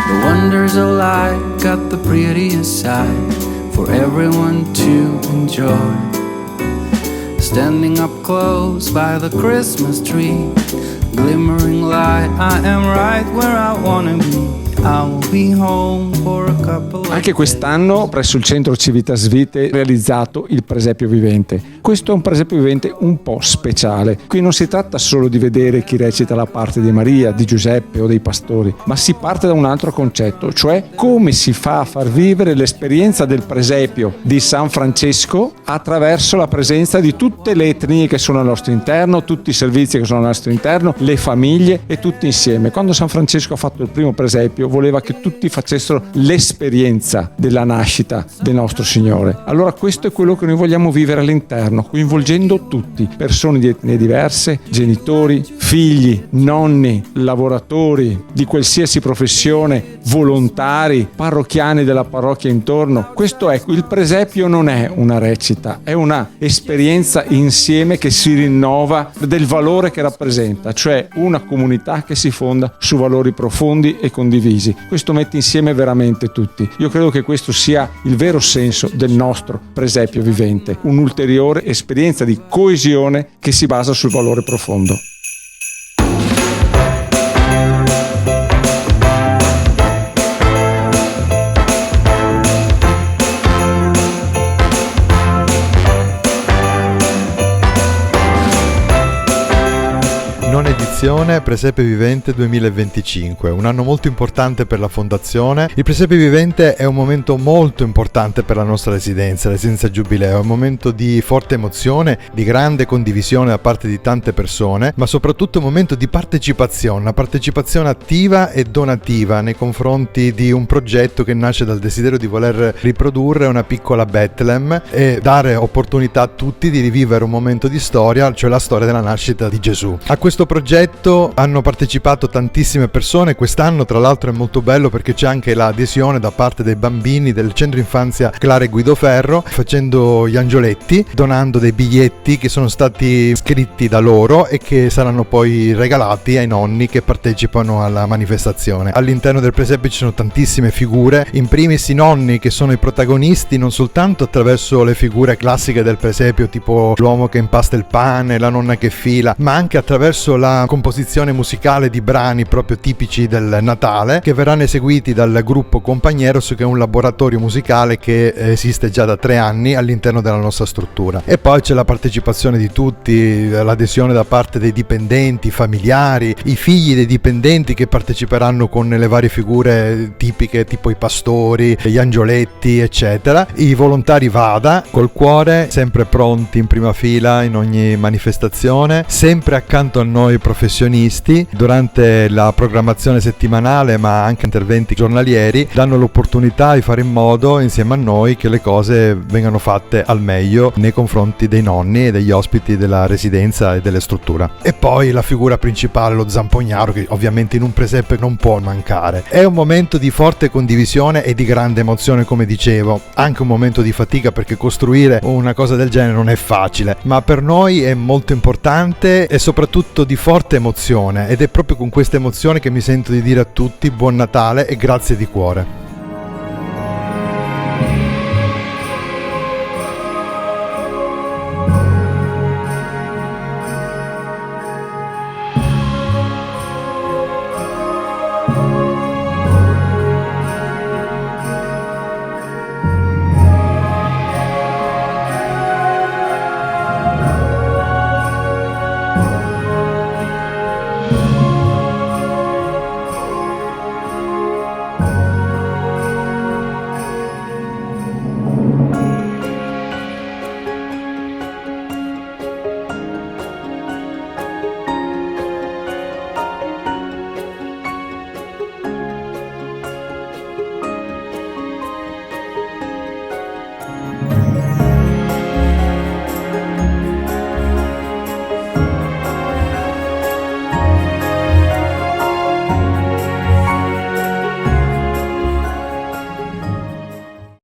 The wonders of life got the prettiest side for everyone to enjoy. Standing up close by the Christmas tree, glimmering light, I am right where I wanna be. I will be home for a couple of Anche quest'anno presso il centro Civitas Vitae è realizzato il presepio vivente. Questo è un presepio vivente un po' speciale. Qui non si tratta solo di vedere chi recita la parte di Maria, di Giuseppe o dei pastori, ma si parte da un altro concetto, cioè come si fa a far vivere l'esperienza del presepio di San Francesco attraverso la presenza di tutte le etnie che sono al nostro interno, tutti i servizi che sono al nostro interno, le famiglie e tutti insieme. Quando San Francesco ha fatto il primo presepio voleva che tutti facessero l'esperienza della nascita del nostro Signore. Allora questo è quello che noi vogliamo vivere all'interno, coinvolgendo tutti, persone di etnie diverse, genitori, figli, nonni, lavoratori di qualsiasi professione, volontari, parrocchiani della parrocchia intorno. Questo è, il presepio non è una recita, è una esperienza insieme che si rinnova del valore che rappresenta, cioè una comunità che si fonda su valori profondi e condivisi. Questo mette insieme veramente tutti. Io credo che questo sia il vero senso del nostro presepio vivente, un'ulteriore esperienza di coesione che si basa sul valore profondo. Edizione Presepio Vivente 2025, un anno molto importante per la fondazione. Il Presepio Vivente è un momento molto importante per la nostra residenza Giubileo, è un momento di forte emozione, di grande condivisione da parte di tante persone, ma soprattutto un momento di partecipazione, una partecipazione attiva e donativa nei confronti di un progetto che nasce dal desiderio di voler riprodurre una piccola Betlem e dare opportunità a tutti di rivivere un momento di storia, cioè la storia della nascita di Gesù. A questo progetto hanno partecipato tantissime persone. Quest'anno tra l'altro è molto bello perché c'è anche l'adesione da parte dei bambini del centro infanzia Clara e Guido Ferro, facendo gli angioletti, donando dei biglietti che sono stati scritti da loro e che saranno poi regalati ai nonni che partecipano alla manifestazione. All'interno del presepio ci sono tantissime figure, in primis i nonni che sono i protagonisti non soltanto attraverso le figure classiche del presepio tipo l'uomo che impasta il pane, la nonna che fila, ma anche attraverso la composizione musicale di brani proprio tipici del Natale che verranno eseguiti dal gruppo Compagneros, che è un laboratorio musicale che esiste già da 3 anni all'interno della nostra struttura. E poi c'è la partecipazione di tutti, l'adesione da parte dei dipendenti, familiari, i figli dei dipendenti che parteciperanno con le varie figure tipiche tipo i pastori, gli angioletti eccetera, i volontari Vada col cuore sempre pronti in prima fila in ogni manifestazione, sempre accanto a noi professionisti durante la programmazione settimanale, ma anche interventi giornalieri, danno l'opportunità di fare in modo insieme a noi che le cose vengano fatte al meglio nei confronti dei nonni e degli ospiti della residenza e delle strutture. E poi la figura principale, lo zampognaro, che ovviamente in un presepio non può mancare. È un momento di forte condivisione e di grande emozione, come dicevo, anche un momento di fatica perché costruire una cosa del genere non è facile, ma per noi è molto importante e soprattutto di forte emozione, ed è proprio con questa emozione che mi sento di dire a tutti buon Natale e grazie di cuore.